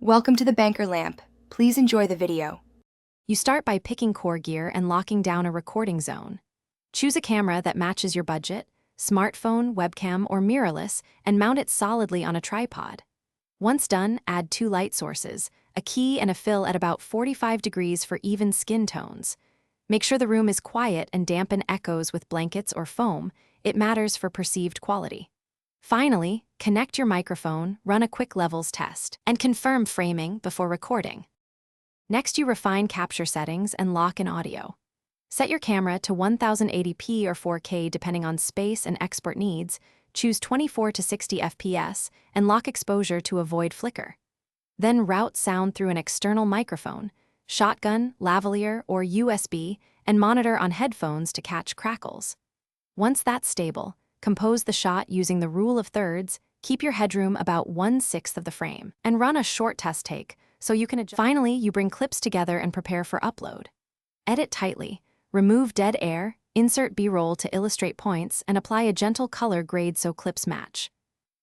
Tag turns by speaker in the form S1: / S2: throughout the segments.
S1: Welcome to the Banker Lamp. Please enjoy the video.
S2: You start by picking core gear and locking down a recording zone. Choose a camera that matches your budget, smartphone, webcam, or mirrorless, and mount it solidly on a tripod. Once done, add 2 light sources, a key and a fill at about 45 degrees for even skin tones. Make sure the room is quiet and dampen echoes with blankets or foam. It matters for perceived quality. Finally, connect your microphone, run a quick levels test, and confirm framing before recording. Next, you refine capture settings and lock in audio. Set your camera to 1080p or 4K depending on space and export needs, choose 24 to 60 FPS, and lock exposure to avoid flicker. Then route sound through an external microphone, shotgun, lavalier, or USB, and monitor on headphones to catch crackles. Once that's stable, compose the shot using the rule of thirds, keep your headroom about 1/6 of the frame, and run a short test take so you can adjust. Finally, you bring clips together and prepare for upload. Edit tightly, remove dead air, insert B-roll to illustrate points, and apply a gentle color grade so clips match.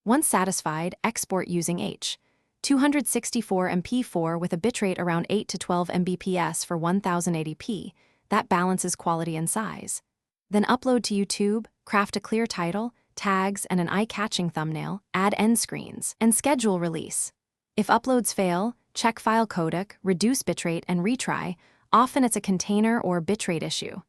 S2: Once satisfied, export using H.264 MP4 with a bitrate around 8 to 12 Mbps for 1080p. That balances quality and size. Then upload to YouTube, craft a clear title, tags, and an eye-catching thumbnail, add end screens, and schedule release. If uploads fail, check file codec, reduce bitrate, and retry. Often it's a container or bitrate issue.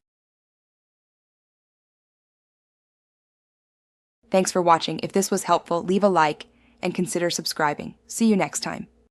S1: Thanks for watching. If this was helpful, leave a like and consider subscribing. See you next time.